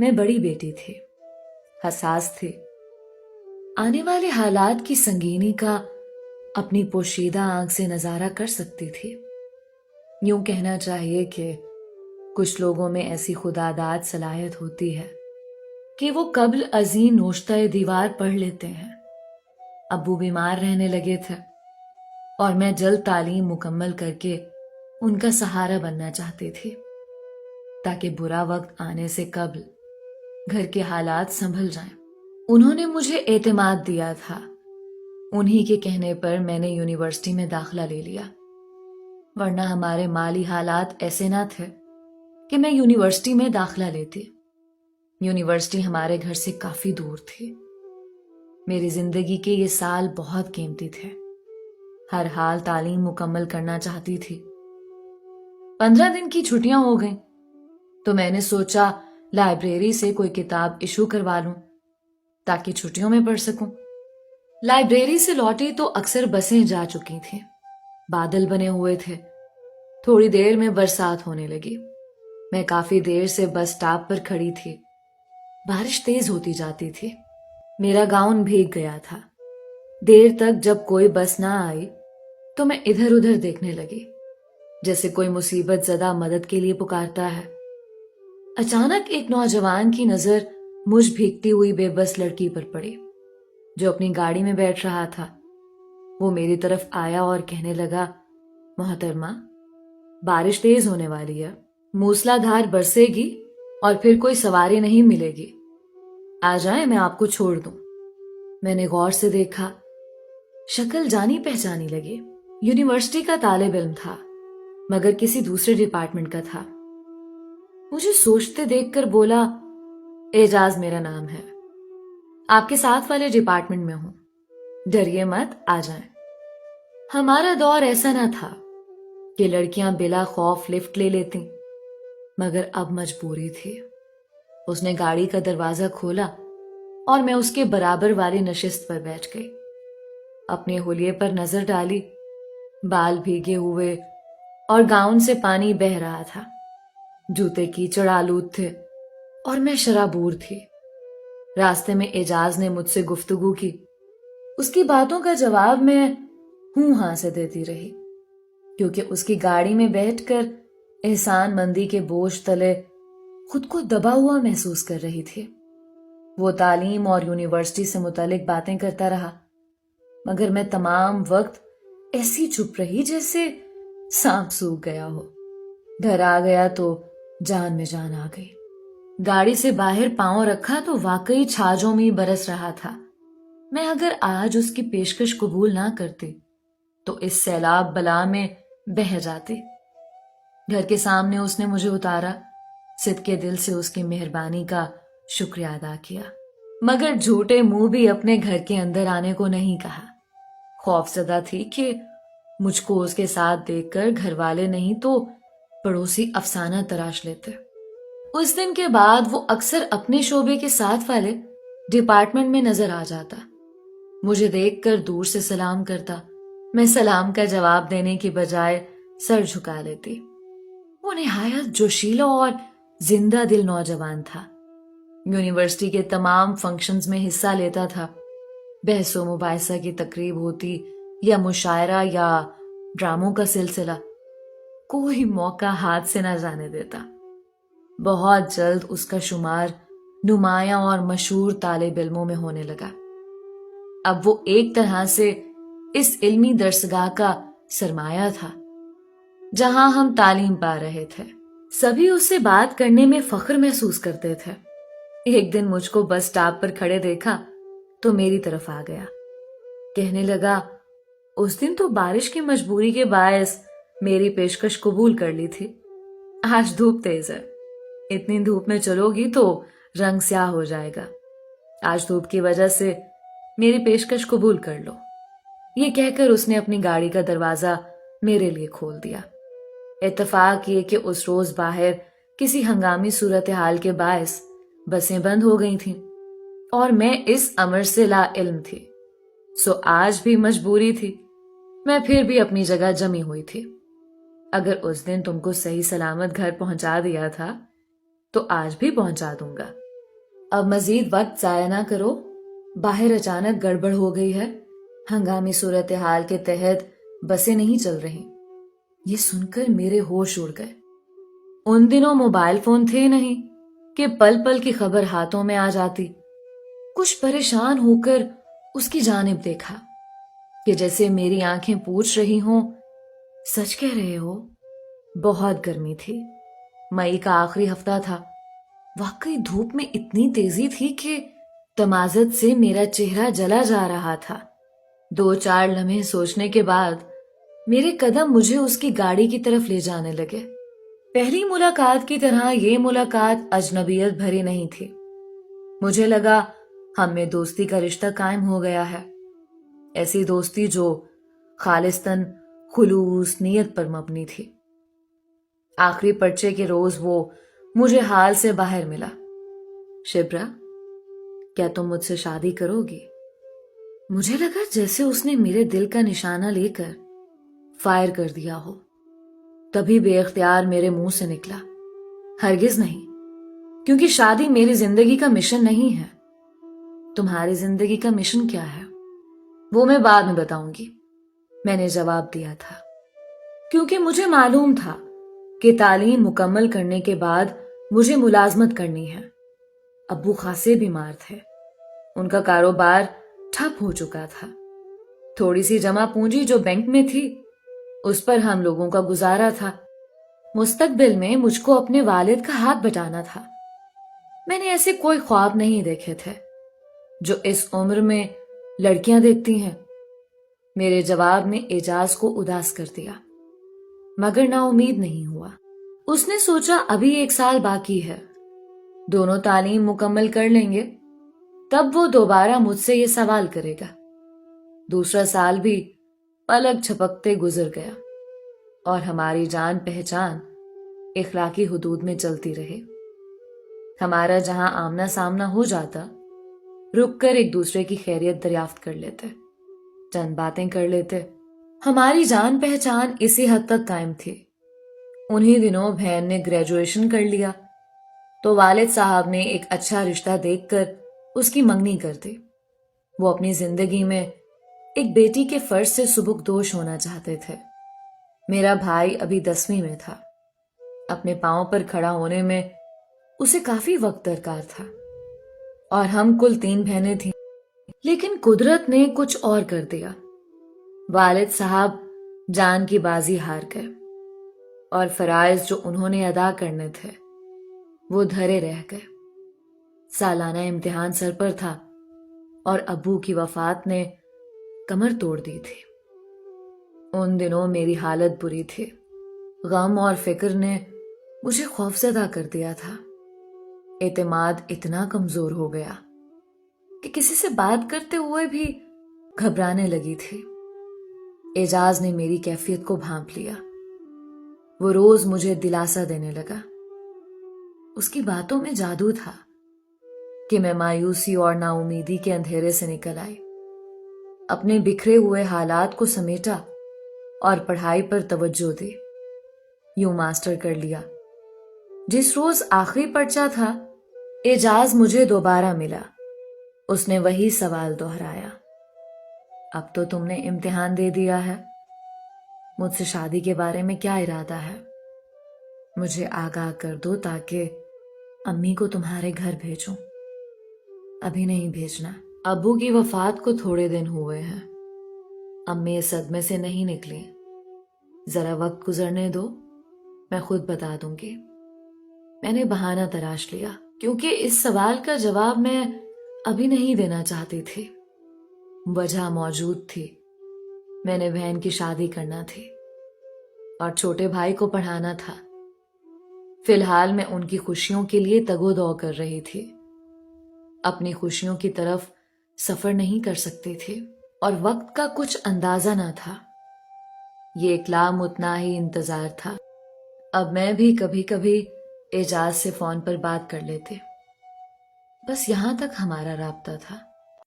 मैं बड़ी बेटी थी, हसास थी, आने वाले हालात की संगीनी का अपनी पोशीदा आंख से नजारा कर सकती थी। यूं कहना चाहिए कि कुछ लोगों में ऐसी खुदादाद सलाहियत होती है कि वो कब्ल अजीम नोश्ता दीवार पढ़ लेते हैं। अब्बू बीमार रहने लगे थे और मैं जल्द तालीम मुकम्मल करके उनका सहारा बनना चाहती थी, ताकि बुरा वक्त आने से कब्ल घर के हालात संभल जाएं। उन्होंने मुझे एतमाद दिया था। उन्हीं के कहने पर मैंने यूनिवर्सिटी में दाखिला ले लिया, वरना हमारे माली हालात ऐसे ना थे कि मैं यूनिवर्सिटी में दाखिला लेती। यूनिवर्सिटी हमारे घर से काफी दूर थी। मेरी जिंदगी के ये साल बहुत कीमती थे। हर हाल तालीम मुकम्मल करना चाहती थी। 15 दिन की छुट्टियां हो गईं, तो मैंने सोचा लाइब्रेरी से कोई किताब इशू करवा लूं ताकि छुट्टियों में पढ़ सकूं। लाइब्रेरी से लौटी तो अक्सर बसें जा चुकी थीं। बादल बने हुए थे। थोड़ी देर में बरसात होने लगी। मैं काफी देर से बस स्टॉप पर खड़ी थी। बारिश तेज होती जाती थी। मेरा गाउन भीग गया था। देर तक जब कोई बस ना आई तो मैं इधर उधर देखने लगी, जैसे कोई मुसीबत ज़दा मदद के लिए पुकारता है। अचानक एक नौजवान की नजर मुझ भीगती हुई बेबस लड़की पर पड़ी, जो अपनी गाड़ी में बैठ रहा था। वो मेरी तरफ आया और कहने लगा, मोहतरमा, बारिश तेज होने वाली है, मूसलाधार बरसेगी और फिर कोई सवारी नहीं मिलेगी। आ जाए, मैं आपको छोड़ दूं। मैंने गौर से देखा। शक्ल जानी पहचानी लगी। यूनिवर्सिटी का तालिब इल्म था, मगर किसी दूसरे डिपार्टमेंट का था। मुझे सोचते देखकर बोला, एजाज मेरा नाम है, आपके साथ वाले डिपार्टमेंट में हूं, डरिए मत, आ जाएं। हमारा दौर ऐसा ना था कि लड़कियां बिला खौफ लिफ्ट ले लेती, मगर अब मजबूरी थी। उसने गाड़ी का दरवाजा खोला और मैं उसके बराबर वाली नशिस्त पर बैठ गई। अपने हुलिये पर नजर डाली। बाल भीगे हुए और गाउन से पानी बह रहा था। जूते कीचड़ आलूद थे और मैं शराबूर थी। रास्ते में एजाज ने मुझसे गुफ्तगू की। उसकी बातों का जवाब मैं हूं हां से देती रही, क्योंकि उसकी गाड़ी में बैठकर एहसान मंदी के बोझ तले खुद को दबा हुआ महसूस कर रही थी। वो तालीम और यूनिवर्सिटी से मुतालिक बातें करता रहा, मगर मैं तमाम वक्त ऐसी चुप रही जैसे सांप सूख गया हो। घर आ गया तो जान में जान आ गई। गाड़ी से बाहर पांव रखा तो वाकई छाजों में बरस रहा था। मैं अगर आज उसकी पेशकश कबूल ना करती तो इस सैलाब बला में बह जाती। घर के सामने उसने मुझे उतारा। सिद्के दिल से उसकी मेहरबानी का शुक्रिया अदा किया, मगर झूठे मुंह भी अपने घर के अंदर आने को नहीं कहा। खौफजदा थी कि मुझको उसके साथ देखकर घर वाले नहीं तो पड़ोसी अफसाना तराश लेते। उस दिन के बाद वो अक्सर अपने शोबे के साथ वाले डिपार्टमेंट में नजर आ जाता। मुझे देखकर दूर से सलाम करता। मैं सलाम का जवाब देने की बजाय सर झुका लेती। वो निहायत जोशीला और जिंदा दिल नौजवान था। यूनिवर्सिटी के तमाम फंक्शंस में हिस्सा लेता था। बहसो मुबाहिसा की तकरीब होती या मुशायरा या ड्रामों का सिलसिला, कोई मौका हाथ से ना जाने देता। बहुत जल्द उसका शुमार नुमायां और मशहूर तालिब इल्मों में होने लगा। अब वो एक तरह से इस इल्मी दरसगाह का सरमाया था, जहां हम तालीम पा रहे थे। सभी उससे बात करने में फख्र महसूस करते थे। एक दिन मुझको बस स्टॉप पर खड़े देखा तो मेरी तरफ आ गया। कहने लगा, उस दिन तो बारिश की मजबूरी के बायस मेरी पेशकश कबूल कर ली थी। आज धूप तेज है, इतनी धूप में चलोगी तो रंग स्याह हो जाएगा। आज धूप की वजह से मेरी पेशकश कबूल कर लो। ये कहकर उसने अपनी गाड़ी का दरवाजा मेरे लिए खोल दिया। इत्तेफाक ये कि उस रोज बाहर किसी हंगामी सूरत हाल के बायस बसें बंद हो गई थीं और मैं इस अमर से ला इल्म थी। सो आज भी मजबूरी थी। मैं फिर भी अपनी जगह जमी हुई थी। अगर उस दिन तुमको सही सलामत घर पहुंचा दिया था तो आज भी पहुंचा दूंगा। اب مزید وقت ضائع نہ کرو، باہر اچانک گڑبڑ ہو گئی ہے، ہنگامی صورتحال کے تحت بسیں نہیں چل رہی۔ یہ سن کر میرے ہوش اڑ گئے۔ ان دنوں موبائل فون تھے نہیں کہ پل پل کی خبر ہاتھوں میں آ جاتی۔ کچھ پریشان ہو کر اس کی جانب دیکھا کہ جیسے میری آنکھیں پوچھ رہی ہوں، سچ کہہ رہے ہو؟ بہت گرمی تھی، مئی کا آخری ہفتہ تھا۔ واقعی دھوپ میں اتنی تیزی تھی کہ تمازت سے میرا چہرہ جلا جا رہا تھا۔ 2-4 لمحے سوچنے کے بعد میرے قدم مجھے اس کی گاڑی کی طرف لے جانے لگے۔ پہلی ملاقات کی طرح یہ ملاقات اجنبیت بھری نہیں تھی۔ مجھے لگا ہم میں دوستی کا رشتہ قائم ہو گیا ہے، ایسی دوستی جو خالصتاً خلوص نیت پر مبنی تھی۔ آخری پرچے کے روز وہ مجھے حال سے باہر ملا۔ شبرا، کیا تم مجھ سے شادی کرو گی؟ مجھے لگا جیسے اس نے میرے دل کا نشانہ لے کر فائر کر دیا ہو۔ تبھی بے اختیار میرے منہ سے نکلا، ہرگز نہیں، کیونکہ شادی میری زندگی کا مشن نہیں ہے۔ تمہاری زندگی کا مشن کیا ہے وہ میں بعد میں بتاؤں گی، میں نے جواب دیا تھا، کیونکہ مجھے معلوم تھا کہ تعلیم مکمل کرنے کے بعد مجھے ملازمت کرنی ہے۔ ابو خاصے بیمار تھے، ان کا کاروبار ٹھپ ہو چکا تھا۔ تھوڑی سی جمع پونجی جو بینک میں تھی اس پر ہم لوگوں کا گزارا تھا۔ مستقبل میں مجھ کو اپنے والد کا ہاتھ بٹانا تھا۔ میں نے ایسے کوئی خواب نہیں دیکھے تھے جو اس عمر میں لڑکیاں دیکھتی ہیں۔ میرے جواب نے اعجاز کو اداس کر دیا، مگر نا امید نہیں ہوا۔ اس نے سوچا ابھی 1 سال باقی ہے، دونوں تعلیم مکمل کر لیں گے، تب وہ دوبارہ مجھ سے یہ سوال کرے گا۔ دوسرا سال بھی پلک جھپکتے گزر گیا اور ہماری جان پہچان اخلاقی حدود میں چلتی رہی۔ ہمارا جہاں آمنا سامنا ہو جاتا، رک کر ایک دوسرے کی خیریت دریافت کر لیتے، چند باتیں کر لیتے۔ ہماری جان پہچان اسی حد تک قائم تھی۔ انہی دنوں بہن نے گریجویشن کر لیا تو والد صاحب نے ایک اچھا رشتہ دیکھ کر اس کی منگنی کر دی۔ وہ اپنی زندگی میں ایک بیٹی کے فرض سے سبکدوش ہونا چاہتے تھے۔ میرا بھائی ابھی 10ویں میں تھا، اپنے پاؤں پر کھڑا ہونے میں اسے کافی وقت درکار تھا، اور ہم کل 3 بہنیں تھیں۔ لیکن قدرت نے کچھ اور کر دیا۔ والد صاحب جان کی بازی ہار گئے اور فرائض جو انہوں نے ادا کرنے تھے وہ دھرے رہ گئے۔ سالانہ امتحان سر پر تھا اور ابو کی وفات نے کمر توڑ دی تھی۔ ان دنوں میری حالت بری تھی، غم اور فکر نے مجھے خوفزدہ کر دیا تھا۔ اعتماد اتنا کمزور ہو گیا کہ کسی سے بات کرتے ہوئے بھی گھبرانے لگی تھی۔ اعجاز نے میری کیفیت کو بھانپ لیا۔ وہ روز مجھے دلاسا دینے لگا۔ اس کی باتوں میں جادو تھا کہ میں مایوسی اور نا امیدی کے اندھیرے سے نکل آئی، اپنے بکھرے ہوئے حالات کو سمیٹا اور پڑھائی پر توجہ دی۔ یوں ماسٹر کر لیا۔ جس روز آخری پرچہ تھا، اعجاز مجھے دوبارہ ملا۔ اس نے وہی سوال دہرایا، اب تو تم نے امتحان دے دیا ہے، مجھ سے شادی کے بارے میں کیا ارادہ ہے؟ مجھے آگاہ کر دو تاکہ امی کو تمہارے گھر بھیجوں۔ ابھی نہیں بھیجنا، ابو کی وفات کو تھوڑے دن ہوئے ہیں، امی اس صدمے سے نہیں نکلی، ذرا وقت گزرنے دو، میں خود بتا دوں گی۔ میں نے بہانہ تراش لیا کیونکہ اس سوال کا جواب میں ابھی نہیں دینا چاہتی تھی۔ وجہ موجود تھی، میں نے بہن کی شادی کرنا تھی اور چھوٹے بھائی کو پڑھانا تھا۔ فی الحال میں ان کی خوشیوں کے لیے تگ و دو کر رہی تھی، اپنی خوشیوں کی طرف سفر نہیں کر سکتی تھی اور وقت کا کچھ اندازہ نہ تھا۔ یہ ایک لامتناہی انتظار تھا۔ اب میں بھی کبھی کبھی اعجاز سے فون پر بات کر لیتے، بس یہاں تک ہمارا رابطہ تھا۔